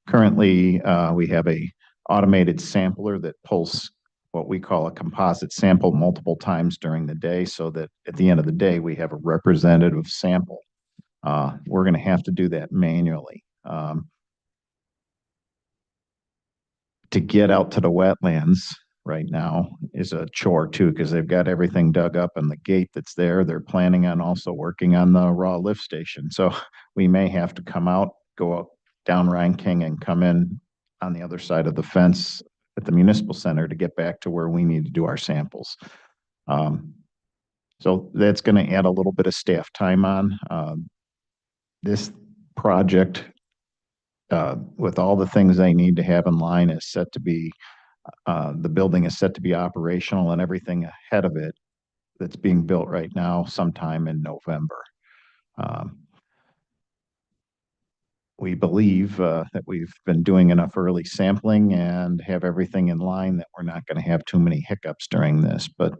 Currently, we have a automated sampler that pulls what we call a composite sample multiple times during the day, so that at the end of the day, we have a representative sample. We're going to have to do that manually. To get out to the wetlands right now is a chore too, because they've got everything dug up and the gate that's there. They're planning on also working on the raw lift station. So we may have to come out, go up down Ryan King and come in on the other side of the fence at the municipal center to get back to where we need to do our samples. So that's going to add a little bit of staff time on. This project, with all the things they need to have in line, is set to be, the building is set to be operational and everything ahead of it that's being built right now sometime in November. We believe that we've been doing enough early sampling and have everything in line that we're not going to have too many hiccups during this. But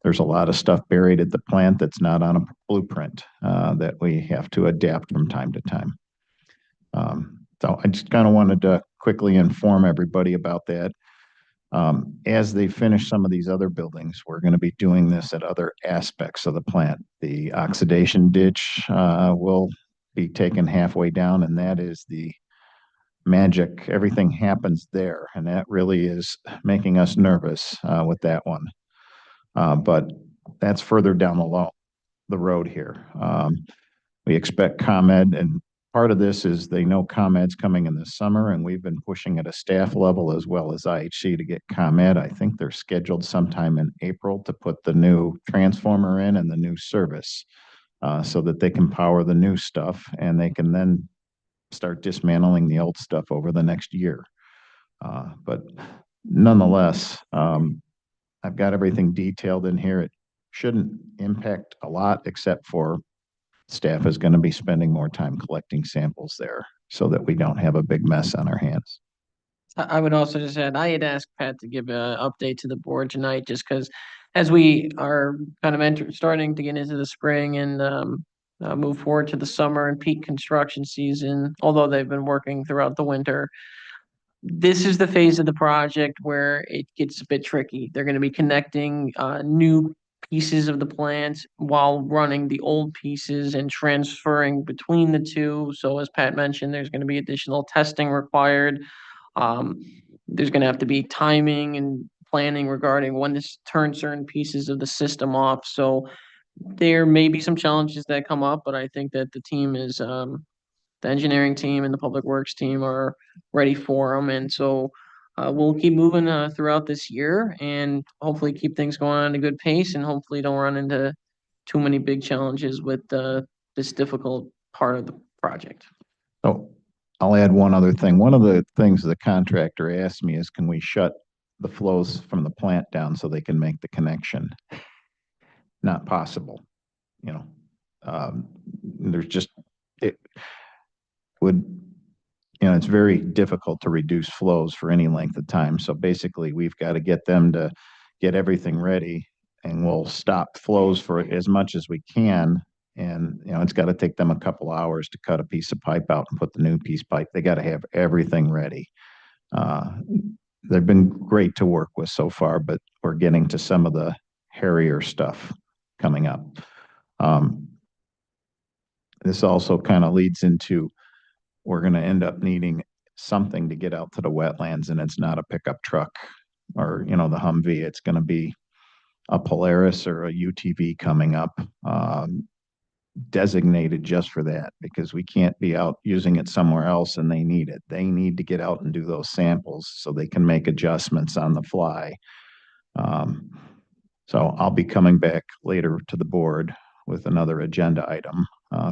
there's a lot of stuff buried at the plant that's not on a blueprint that we have to adapt from time to time. So I just kind of wanted to quickly inform everybody about that. As they finish some of these other buildings, we're going to be doing this at other aspects of the plant. The oxidation ditch will be taken halfway down, and that is the magic. Everything happens there, and that really is making us nervous with that one. But that's further down the road here. We expect ComEd, and part of this is they know ComEd's coming in the summer, and we've been pushing at a staff level as well as IHC to get ComEd. I think they're scheduled sometime in April to put the new transformer in and the new service, so that they can power the new stuff and they can then start dismantling the old stuff over the next year. But nonetheless, I've got everything detailed in here. It shouldn't impact a lot, except for staff is going to be spending more time collecting samples there so that we don't have a big mess on our hands. I would also just add, I had asked Pat to give an update to the board tonight, just because as we are kind of starting to get into the spring and move forward to the summer and peak construction season, although they've been working throughout the winter, this is the phase of the project where it gets a bit tricky. They're going to be connecting new pieces of the plant while running the old pieces and transferring between the two. So as Pat mentioned, there's going to be additional testing required. There's going to have to be timing and planning regarding when to turn certain pieces of the system off. So there may be some challenges that come up, but I think that the team is, the engineering team and the public works team are ready for them. And so we'll keep moving throughout this year and hopefully keep things going at a good pace, and hopefully don't run into too many big challenges with this difficult part of the project. So I'll add one other thing. One of the things the contractor asked me is, can we shut the flows from the plant down so they can make the connection? Not possible. You know, there's just, it would it's very difficult to reduce flows for any length of time. So basically, we've got to get them to get everything ready, and we'll stop flows for as much as we can. And, it's got to take them a couple hours to cut a piece of pipe out and put the new piece pipe. They got to have everything ready. They've been great to work with so far, but we're getting to some of the hairier stuff coming up. This also kind of leads into, we're going to end up needing something to get out to the wetlands, and it's not a pickup truck or, the Humvee. It's going to be a Polaris or a UTV coming up, designated just for that, because we can't be out using it somewhere else and they need it. They need to get out and do those samples so they can make adjustments on the fly. So I'll be coming back later to the board with another agenda item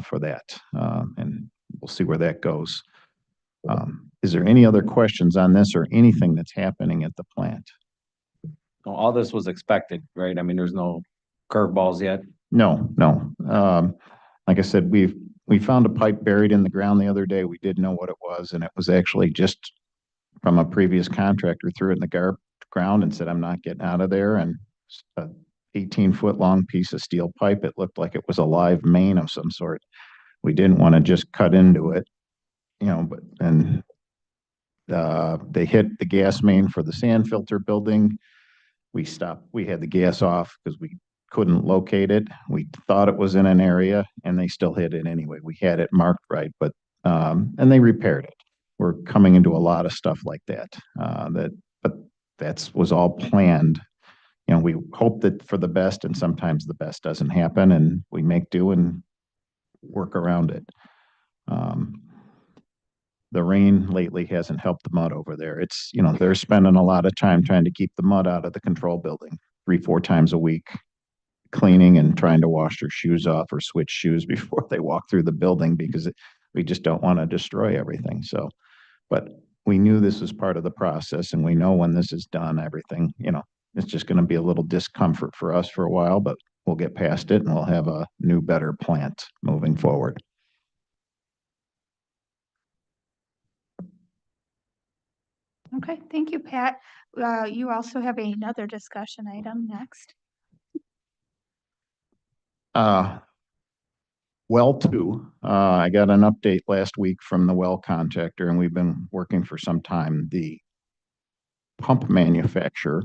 for that, and we'll see where that goes. Is there any other questions on this or anything that's happening at the plant? All this was expected, right? I mean, there's no curveballs yet. No. Like I said, we found a pipe buried in the ground the other day. We didn't know what it was, and it was actually just from a previous contractor threw it in the ground and said, "I'm not getting out of there." And a 18-foot long piece of steel pipe. It looked like it was a live main of some sort. We didn't want to just cut into it, they hit the gas main for the sand filter building. We stopped. We had the gas off because we couldn't locate it. We thought it was in an area, and they still hit it anyway. We had it marked right, but and they repaired it. We're coming into a lot of stuff like that. But that was all planned. We hope that for the best, and sometimes the best doesn't happen, and we make do and work around it. The rain lately hasn't helped the mud over there. It's, they're spending a lot of time trying to keep the mud out of the control building 3-4 times a week, cleaning and trying to wash their shoes off or switch shoes before they walk through the building, because we just don't want to destroy everything. So, but we knew this was part of the process, and we know when this is done, everything, it's just going to be a little discomfort for us for a while, but we'll get past it and we'll have a new, better plant moving forward. Okay, thank you, Pat. You also have another discussion item next. Well 2, I got an update last week from the well contractor, and we've been working for some time. The pump manufacturer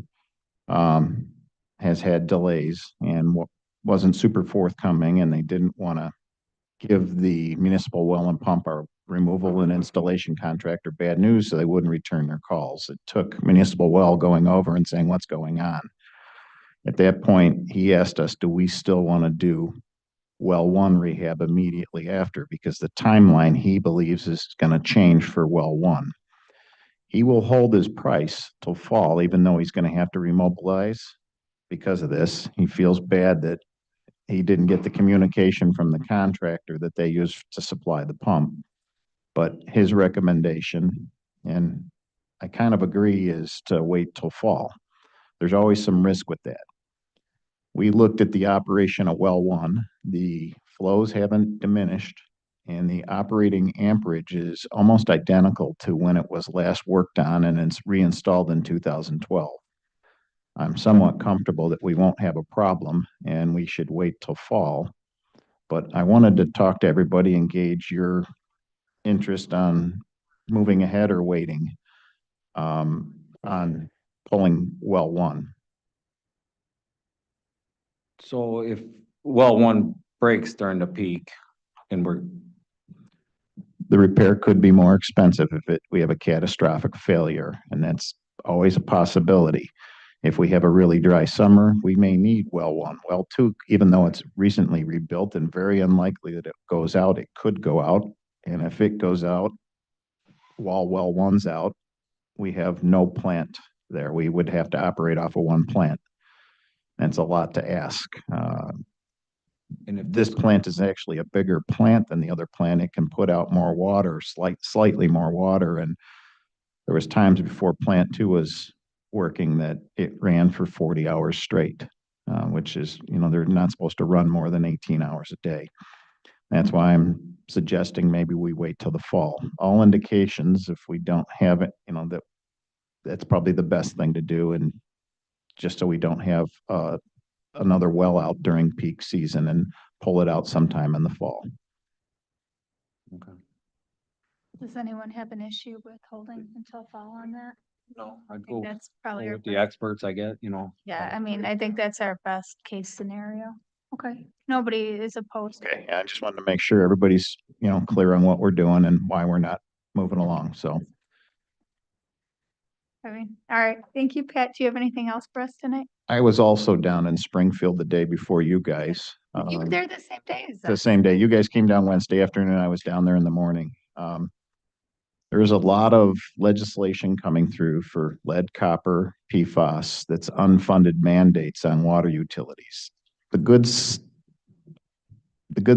has had delays and wasn't super forthcoming, and they didn't want to give the municipal well and pump our removal and installation contractor bad news, so they wouldn't return their calls. It took municipal well going over and saying, "What's going on?" At that point, he asked us, do we still want to do well 1 rehab immediately after, because the timeline he believes is going to change for well 1. He will hold his price till fall, even though he's going to have to remobilize because of this. He feels bad that he didn't get the communication from the contractor that they use to supply the pump. But his recommendation, and I kind of agree, is to wait till fall. There's always some risk with that. We looked at the operation of well 1. The flows haven't diminished, and the operating amperage is almost identical to when it was last worked on, and it's reinstalled in 2012. I'm somewhat comfortable that we won't have a problem, and we should wait till fall. But I wanted to talk to everybody and gauge your interest on moving ahead or waiting on pulling well 1. So if well 1 breaks during the peak and The repair could be more expensive if we have a catastrophic failure, and that's always a possibility. If we have a really dry summer, we may need well 1. Well 2, even though it's recently rebuilt and very unlikely that it goes out, it could go out. And if it goes out while well 1's out, we have no plant there. We would have to operate off of 1 plant. That's a lot to ask. And if this plant is actually a bigger plant than the other plant, it can put out more water, slightly more water. And there was times before plant 2 was working that it ran for 40 hours straight, which is, they're not supposed to run more than 18 hours a day. That's why I'm suggesting maybe we wait till the fall. All indications, if we don't have it, that's probably the best thing to do, and just so we don't have another well out during peak season and pull it out sometime in the fall. Does anyone have an issue with holding until fall on that? No, I I'd think that's probably our with the best. experts, I get, Yeah, I mean, I think that's our best case scenario. Okay, nobody is opposed. Okay, I just wanted to make sure everybody's, clear on what we're doing and why we're not moving along, so. I mean, all right, thank you, Pat. Do you have anything else for us tonight? I was also down in Springfield the day before you guys. You were there the same day as The us. same day. You guys came down Wednesday afternoon. I was down there in the morning. There is a lot of legislation coming through for lead, copper, PFAS, that's unfunded mandates on water utilities. The good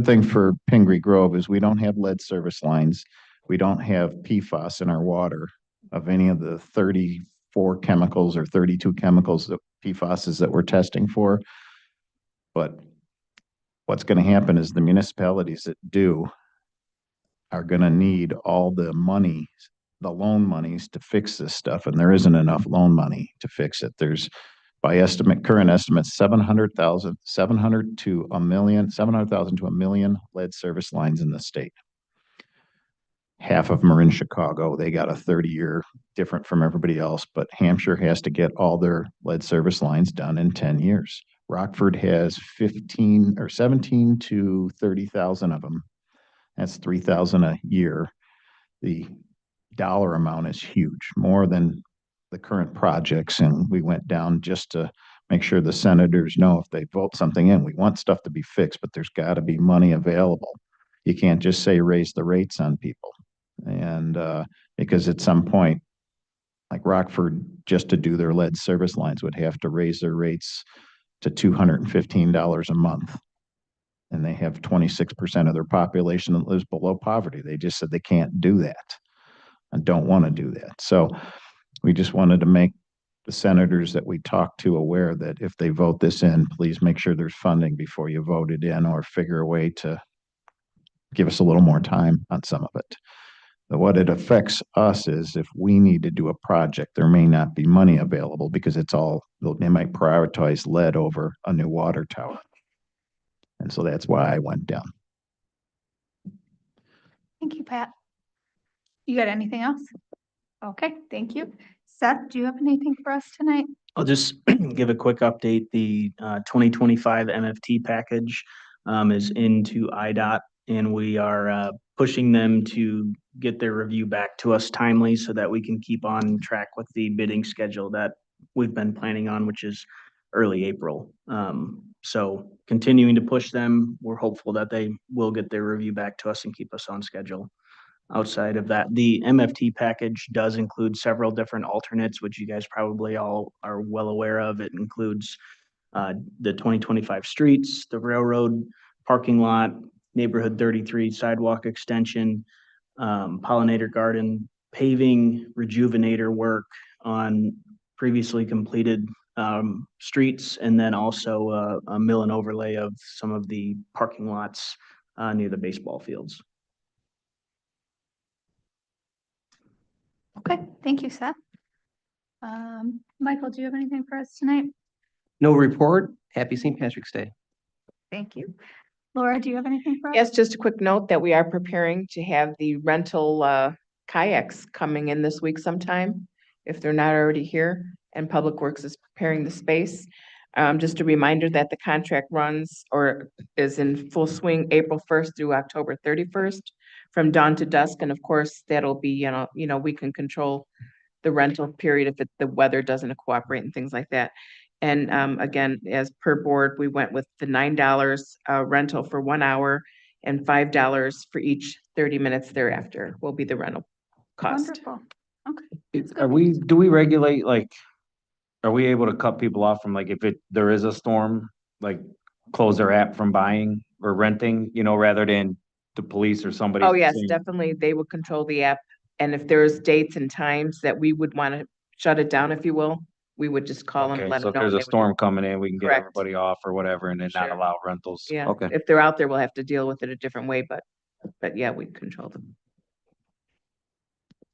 thing for Pingree Grove is we don't have lead service lines. We don't have PFAS in our water of any of the 34 chemicals or 32 chemicals that PFAS is that we're testing for. But what's going to happen is the municipalities that do are going to need all the money, the loan monies to fix this stuff. And there isn't enough loan money to fix it. There's, by current estimates, 700,000 to a million lead service lines in the state. Half of them are in Chicago. They got a 30-year different from everybody else, but Hampshire has to get all their lead service lines done in 10 years. Rockford has 17 to 30,000 of them. That's 3,000 a year. The dollar amount is huge, more than the current projects. And we went down just to make sure the senators know if they vote something in, we want stuff to be fixed, but there's got to be money available. You can't just say raise the rates on people. And because at some point, like Rockford, just to do their lead service lines would have to raise their rates to $215 a month. And they have 26% of their population that lives below poverty. They just said they can't do that and don't want to do that. So we just wanted to make the senators that we talked to aware that if they vote this in, please make sure there's funding before you vote it in, or figure a way to give us a little more time on some of it. But what it affects us is if we need to do a project, there may not be money available because they might prioritize lead over a new water tower. And so that's why I went down. Thank you, Pat. You got anything else? Okay, thank you. Seth, do you have anything for us tonight? I'll just give a quick update. The 2025 MFT package is into IDOT, and we are pushing them to get their review back to us timely so that we can keep on track with the bidding schedule that we've been planning on, which is early April. So continuing to push them, we're hopeful that they will get their review back to us and keep us on schedule. Outside of that, the MFT package does include several different alternates, which you guys probably all are well aware of. It includes the 2025 streets, the railroad parking lot, neighborhood 33 sidewalk extension, pollinator garden paving, rejuvenator work on previously completed streets, and then also a mill and overlay of some of the parking lots near the baseball fields. Okay, thank you, Seth. Michael, do you have anything for us tonight? No report. Happy St. Patrick's Day. Thank you. Laura, do you have anything for us? Yes, just a quick note that we are preparing to have the rental kayaks coming in this week sometime, if they're not already here, and Public Works is preparing the space. Just a reminder that the contract runs or is in full swing April 1st through October 31st from dawn to dusk. And of course, that'll be, we can control the rental period if the weather doesn't cooperate and things like that. And again, as per board, we went with the $9 rental for 1 hour and $5 for each 30 minutes thereafter will be the rental cost. Wonderful. Okay. Do we regulate, like, are we able to cut people off from, like, if there is a storm, like close their app from buying or renting, rather than the police or somebody? Oh, yes, saying- definitely. They would control the app. And if there's dates and times that we would want to shut it down, if you will, we would just call them, Okay, let so them if know. there's they a would- storm coming in, we can get Correct. everybody off or whatever and then not Sure. allow rentals. Yeah, Okay. if they're out there, we'll have to deal with it a different way, but yeah, we control them.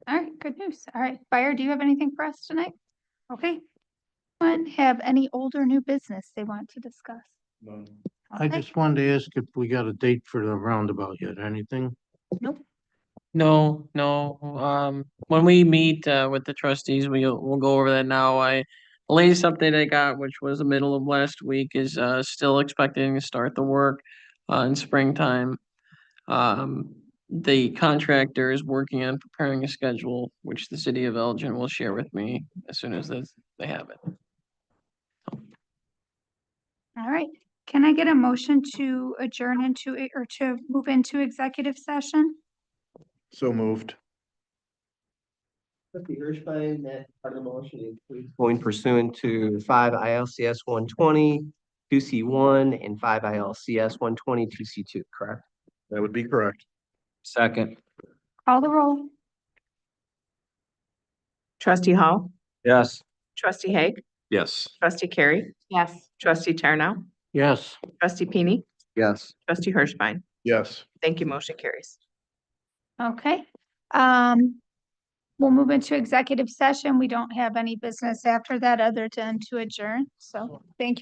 All right, good news. All right, Fire, do you have anything for us tonight? Okay. Anyone have any old or new business they want to discuss? I Okay. just wanted to ask if we got a date for the roundabout yet, anything? No, when we meet, with the trustees, we'll go over that now. The latest update I got, which was the middle of last week, is, still expecting to start the work, in springtime. The contractor is working on preparing a schedule, which the city of Elgin will share with me as soon as they have it. All right. Can I get a motion to adjourn into, or to move into executive session? So moved. Trustee Hirschbein, that part of the motion includes going pursuant to 5 ILCS 120, 2C1, and 5 ILCS 120, 2C2, correct? That would be correct. Second. Call the roll. Trustee Hall, Yes. trustee Haig, Yes. trustee Carey. Yes. Trustee Tarnow, Yes. trustee Peony, Yes. trustee Hirschbein. Yes. Thank you. Motion carries. Okay. We'll move into executive session. We don't have any business after that other than to adjourn. So thank you.